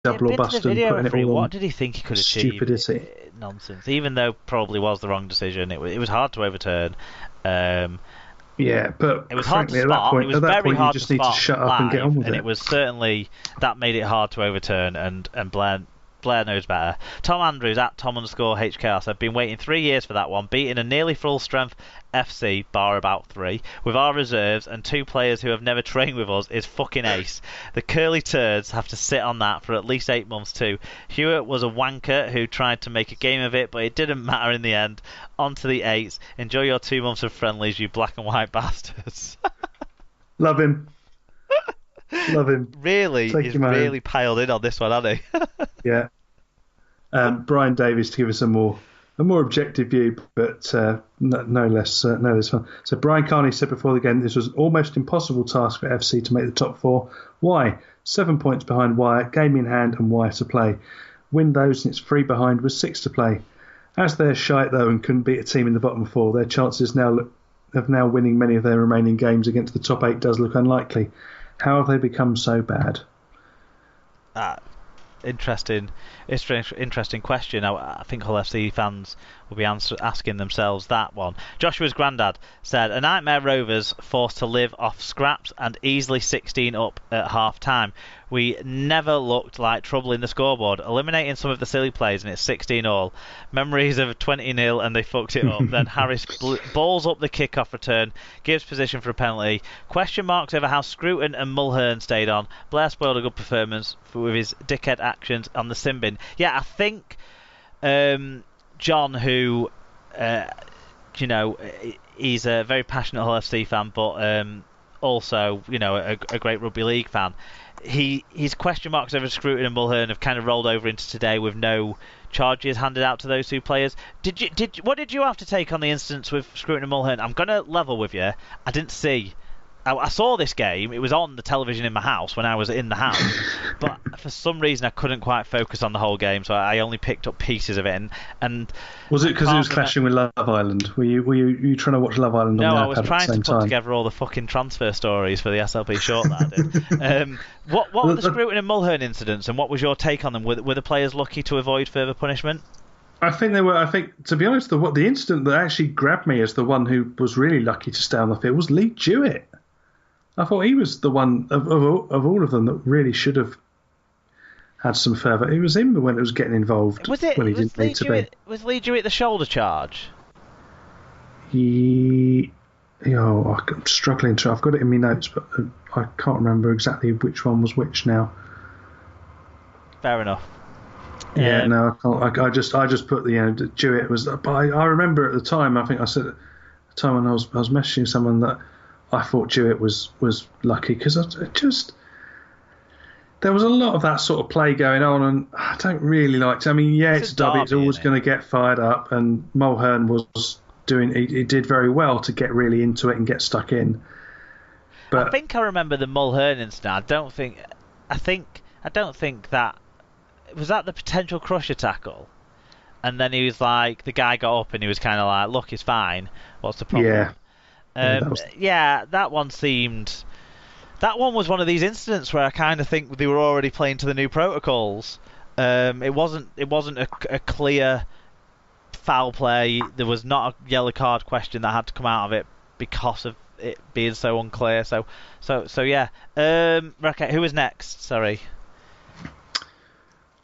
double or bust and putting it all on what did he think he could achieve? stupidity. Nonsense. Even though probably was the wrong decision, it was hard to overturn. Yeah, but it was hard to frankly, spot. It was very hard you just to need to spot shut up live, and get on with and it. it was certainly that made it hard to overturn. And Blair knows better. Tom Andrews at Tom_HKR said, been waiting 3 years for that one, beating a nearly full strength FC, bar about 3, with our reserves and 2 players who have never trained with us is fucking ace. The curly turds have to sit on that for at least 8 months too. Hewitt was a wanker who tried to make a game of it, but it didn't matter in the end. On to the 8s. Enjoy your 2 months of friendlies, you black and white bastards. Love him. Love him. Really, he's really piled in on this one, hasn't he? Yeah. Brian Davies to give us a more objective view, but no less fun. So Brian Carney said before the game, this was an almost impossible task for FC to make the top 4. Why? 7 points behind Wire, game in hand and Wire to play. Win those and it's 3 behind with 6 to play. As they're shite though and couldn't beat a team in the bottom 4, their chances of now winning many of their remaining games against the top 8 does look unlikely. How have they become so bad? Interesting question. I think Hull FC fans will be asking themselves that one. Joshua's granddad said, a Nightmare Rovers forced to live off scraps and easily 16 up at half time. We never looked like trouble in the scoreboard, eliminating some of the silly plays, and it's 16 all. Memories of 20-0 and they fucked it up. Then Harris balls up the kickoff return, gives position for a penalty. Question marks over how Scruton and Mulhern stayed on. Blair spoiled a good performance with his dickhead actions on the sin bin. Yeah, I think John, who he's a very passionate Hull FC fan, but also a great rugby league fan. His question marks over Scruton and Mulhern have kind of rolled over into today with no charges handed out to those 2 players. What did you have to take on the incidents with Scruton and Mulhern? I'm gonna level with you. I didn't see. I saw this game. It was on the television in my house when I was in the house, but for some reason I couldn't quite focus on the whole game, so I only picked up pieces of it. And was it because it was clashing with Love Island? Were you trying to watch Love Island? No, on the I was trying to put together all the fucking transfer stories for the SLP short that I did. What were the Scruton and Mulhern incidents, and what was your take on them? Were the players lucky to avoid further punishment? I think they were. I think, to be honest, the incident that actually grabbed me as the one who was really lucky to stay on the field was Lee Jewett. I thought he was the one of all of them that really should have had some further. It was him when it was getting involved. Was Lee Jewett the shoulder charge? I'm struggling to. I've got it in my notes, but I can't remember exactly which one was which now. Fair enough. Yeah, no, I can't. I just put the Jewett was. But I remember at the time. I think I said at the time when I was messaging someone that I thought Jewett was lucky because there was a lot of that sort of play going on, and I don't really like to. I mean, yeah, it's a derby. It's always going to get fired up, and Mulhern was doing. He did very well to get really into it and get stuck in. But I think I remember the Mulhern incident. I don't think that was that the potential crusher tackle, and then he was like, the guy got up and he was kind of like, "Look, it's fine. What's the problem?" Yeah. That one seemed. That one was one of these incidents where I kind of think they were already playing to the new protocols. It wasn't a clear foul play. There was not a yellow card question that had to come out of it because of it being so unclear. So yeah. Okay, who was next? Sorry.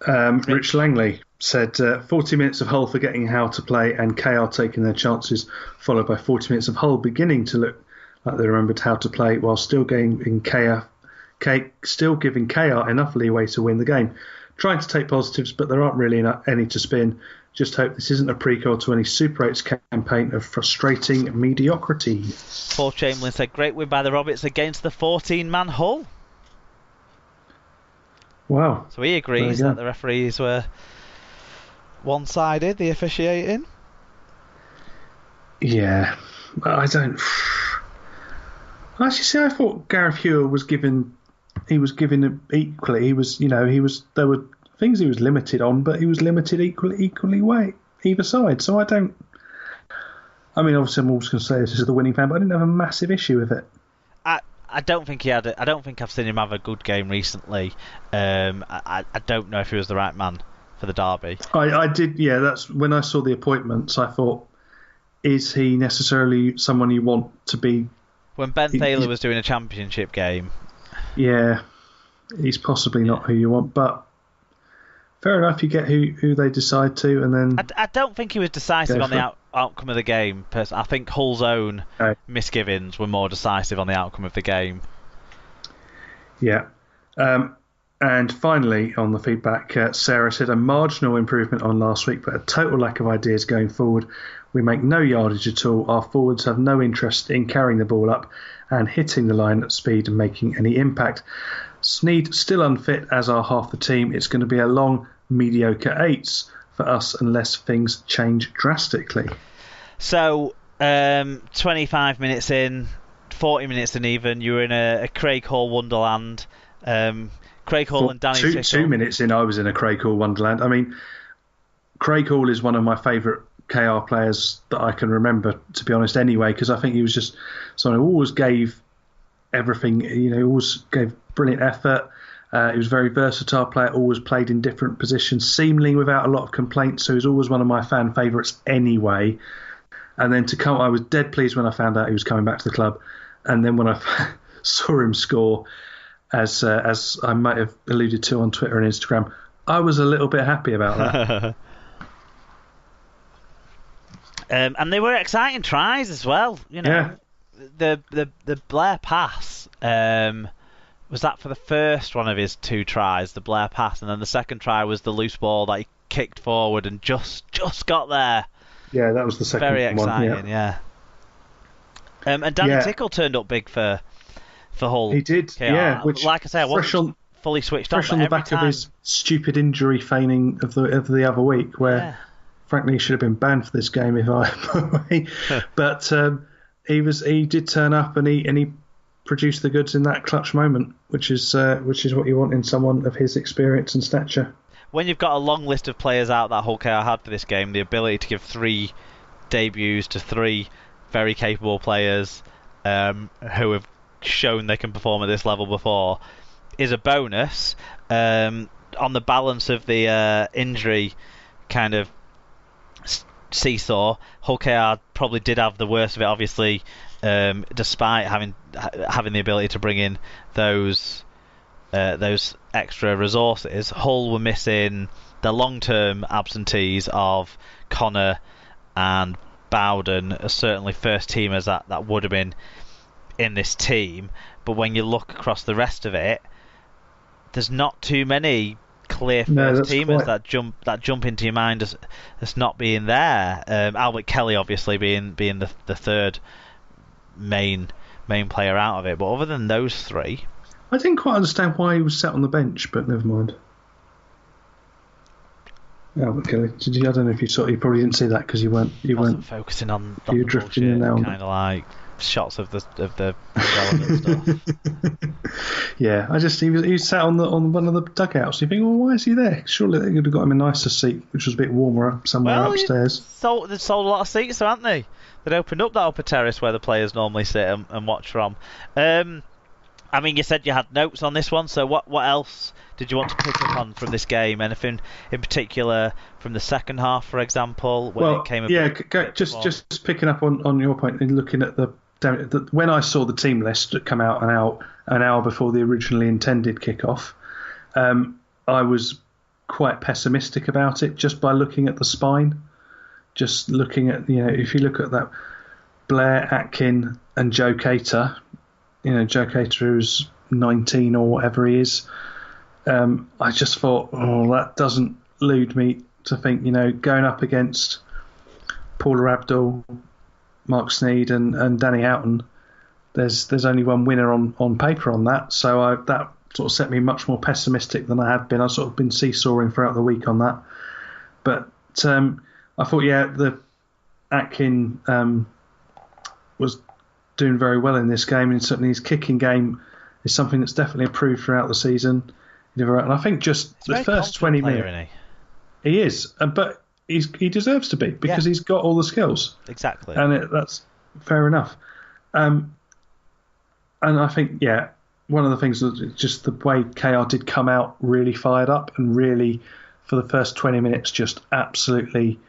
Rich Langley said 40 minutes of Hull forgetting how to play and KR taking their chances, followed by 40 minutes of Hull beginning to look like they remembered how to play while still giving KR enough leeway to win the game. Trying to take positives, but there aren't really any to spin. Just hope this isn't a prequel to any Super 8's campaign of frustrating mediocrity. Paul Chamberlain said, great win by the Roberts against the 14-man Hull. Wow. So he agrees that the referees were one-sided, the officiating. Yeah. I don't... Actually, see, I thought Gareth Hewell was given... He was given equally. There were things he was limited on, but he was limited equally way either side. So I don't... I mean, obviously I'm always going to say this is the winning fan, but I didn't have a massive issue with it. I don't think he had. I don't think I've seen him have a good game recently. I don't know if he was the right man for the derby. I did. Yeah, that's when I saw the appointments. I thought, is he necessarily someone you want to be? When Ben Thaler was doing a championship game. Yeah, he's possibly not who you want, but fair enough. You get who they decide to, and then I don't think he was decisive on the outcome of the game. I think Hull's own misgivings were more decisive on the outcome of the game. Yeah. And finally, on the feedback, Sarah said a marginal improvement on last week, but a total lack of ideas going forward. We make no yardage at all. Our forwards have no interest in carrying the ball up and hitting the line at speed and making any impact. Sneed still unfit, as are half the team. It's going to be a long, mediocre eights for us unless things change drastically. So, 25 minutes in, 40 minutes in even, you were in a Craig Hall wonderland. Craig Hall and Danny Tickle. 2 minutes in, I was in a Craig Hall wonderland. I mean, Craig Hall is one of my favourite KR players that I can remember, to be honest, anyway, because I think he was just someone who always gave everything, always gave brilliant effort. He was a very versatile player, always played in different positions, seemingly without a lot of complaints, so he's always one of my fan favourites anyway. And then I was dead pleased when I found out he was coming back to the club. And then when I saw him score, as I might have alluded to on Twitter and Instagram, I was a little bit happy about that. And they were exciting tries as well. Yeah. The Blair pass, was that for the first one of his 2 tries, the Blair pass, and then the second try was the loose ball that he kicked forward and just got there. Yeah, that was the second one. Very exciting, yeah. And Danny Tickle turned up big for Hull. He did, KR. yeah. Which, like I say, I wasn't fully switched on. Fresh on the back of his stupid injury feigning of the other week, where frankly he should have been banned for this game if I. But he did turn up and he produced the goods in that clutch moment, which is what you want in someone of his experience and stature. When you've got a long list of players out that Hull KR had for this game, the ability to give 3 debuts to 3 very capable players who have shown they can perform at this level before is a bonus. On the balance of the injury kind of seesaw, Hull KR probably did have the worst of it, obviously, despite having the ability to bring in those extra resources. Hull were missing the long-term absentees of Connor and Bowden, certainly first teamers that would have been in this team. But when you look across the rest of it, there's not too many clear first teamers that jump into your mind as not being there. Albert Kelly obviously being the third main player out of it, but other than those 3, I didn't quite understand why he was sat on the bench, but never mind. Albert Kelly, I don't know if you saw. You probably didn't see that because you weren't focusing on. You were drifting in now, kind of like shots of the relevant stuff. Yeah, he was sat on one of the dugouts. You think, well, why is he there? Surely they could have got him a nicer seat, which was a bit warmer somewhere upstairs. They've sold a lot of seats, haven't they? They'd opened up that upper terrace where the players normally sit and watch from. I mean, you said you had notes on this one, so what else did you want to pick up on from this game? Anything in particular from the second half, for example? Just picking up on your point and looking at when I saw the team list come out an hour before the originally intended kickoff, I was quite pessimistic about it just by looking at the spine. Just looking at, if you look at that, Blair, Atkin and Joe Cater, Joe Cater who's 19 or whatever he is, I just thought, that doesn't lead me to think, going up against Paula Abdul, Mark Sneed and Danny Houghton, there's only one winner on paper on that. So that sort of set me much more pessimistic than I had been. I've sort of been seesawing throughout the week on that. But I thought, the Atkin was doing very well in this game, and certainly his kicking game is something that's definitely improved throughout the season. And I think just the first 20 minutes, he is, but he deserves to be because he's got all the skills. Exactly, and that's fair enough. And And I think, one of the things was just the way KR did come out really fired up and really, for the first 20 minutes, just absolutely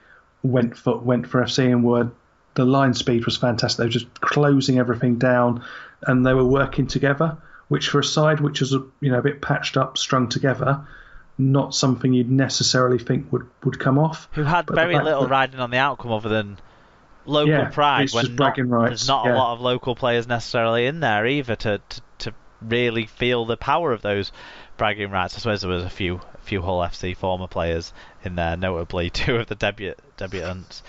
went for FC and the line speed was fantastic. They were just closing everything down and they were working together, which for a side which is a bit patched up, strung together, not something you'd necessarily think would come off. Who had very little riding on the outcome other than local pride, when there's not a lot of local players necessarily in there either to really feel the power of those bragging rights. I suppose there was a few Hull FC former players in there, notably 2 of the debutants.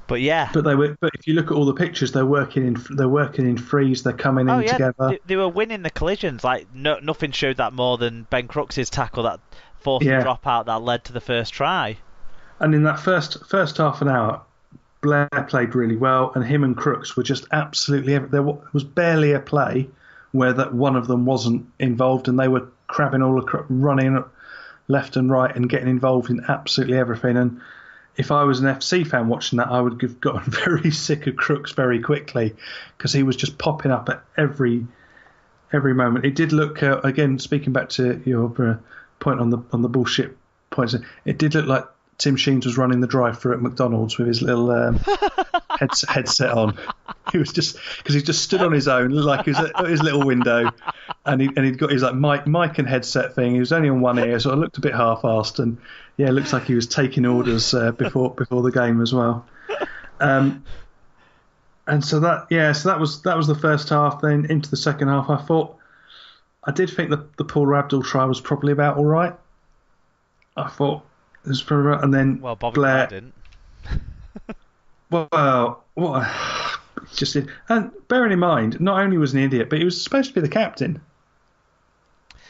But if you look at all the pictures, they're working in threes. They're coming in together. They were winning the collisions. Like nothing showed that more than Ben Crooks' tackle that forced the dropout that led to the first try. And in that first half an hour, Blair played really well, and him and Crooks were just absolutely. There was barely a play where that one of them wasn't involved, and they were crabbing running left and right and getting involved in absolutely everything. And if I was an FC fan watching that, I would have gotten very sick of Crooks very quickly because he was just popping up at every moment. It did look, again, speaking back to your point on the bullshit points, it did look like Tim Sheens was running the drive-through at McDonald's with his little headset on. He was just, because he just stood on his own, like he was at his little window, and he'd got his like mic and headset thing. He was only on one ear, so it looked a bit half-assed, and it looks like he was taking orders before the game as well. And so that was the first half. Then into the second half, I did think that the Paul Rabdal try was probably about all right. I thought. And then Bobby Blair didn't. Just did. And bearing in mind, not only was he an idiot, but he was supposed to be the captain.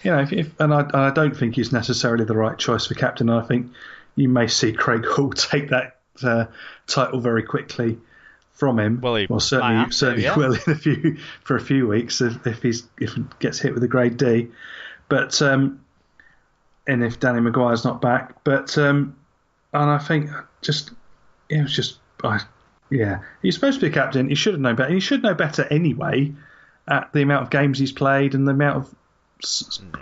I don't think he's necessarily the right choice for captain. I think you may see Craig Hall take that title very quickly from him. Certainly will for a few weeks if he gets hit with a grade D, but. And if Danny Maguire's not back, and I think he's supposed to be a captain. He should have known better. He should know better anyway, at the amount of games he's played and the amount of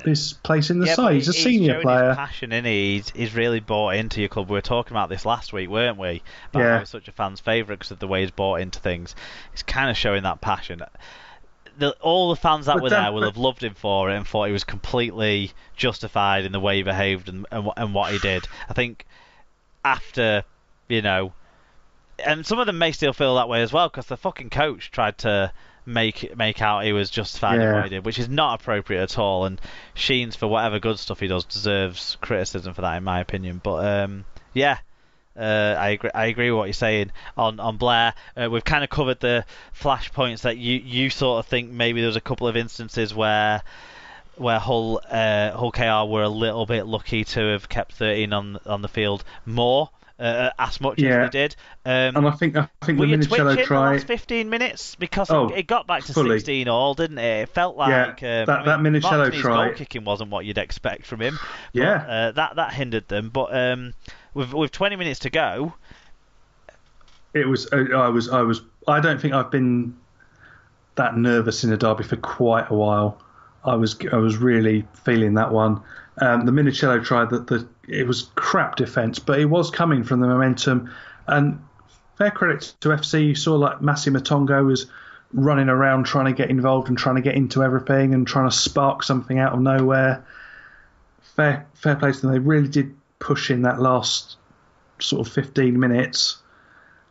his place in the side. He's a senior player. His passion, isn't he? He's really bought into your club. We were talking about this last week, weren't we? About how he's such a fan's favourite because of the way he's bought into things. He's kind of showing that passion. All the fans that were there will have loved him for it and thought he was completely justified in the way he behaved and what he did. I think after, and some of them may still feel that way as well because the fucking coach tried to make out he was justified in what he did, which is not appropriate at all. And Sheens, for whatever good stuff he does, deserves criticism for that, in my opinion. But I agree with what you're saying on Blair. We've kind of covered the flashpoints that you sort of think maybe there's a couple of instances where Hull KR were a little bit lucky to have kept 13 on the field more. As much as they did. And I think the Minicello try... the last 15 minutes? Because it got back to fully. 16 all, didn't it? It felt like... that Minicello try... goal kicking wasn't what you'd expect from him. But, that hindered them. But with 20 minutes to go... It was... I don't think I've been that nervous in a derby for quite a while. I was really feeling that one. The Minicello tried that it was crap defence, but it was coming from the momentum. And fair credit to FC, you saw like Massi Matongo was running around trying to get involved and trying to get into everything and trying to spark something out of nowhere. Fair play to them. They really did push in that last sort of 15 minutes,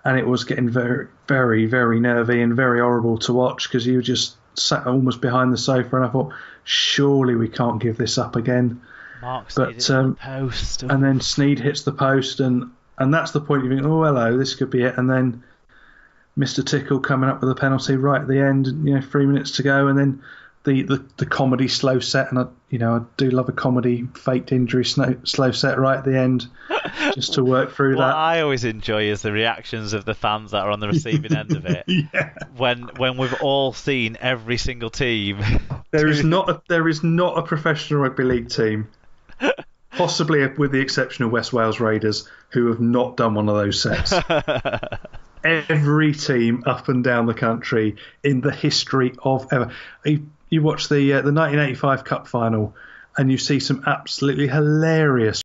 and it was getting very, very, very nervy and very horrible to watch because you were just sat almost behind the sofa, and I thought, surely we can't give this up again. The post. And then Sneed hits the post, and that's the point you think, oh, hello, this could be it. And then Mr. Tickle coming up with a penalty right at the end, 3 minutes to go, and then the comedy slow set, and I do love a comedy faked injury slow set right at the end, just to work through what that. I always enjoy is the reactions of the fans that are on the receiving end of it. When we've all seen every single team. There is not a professional rugby league team, possibly with the exception of West Wales Raiders, who have not done one of those sets. every team up and down the country in the history of ever. You watch the 1985 Cup final, and you see some absolutely hilarious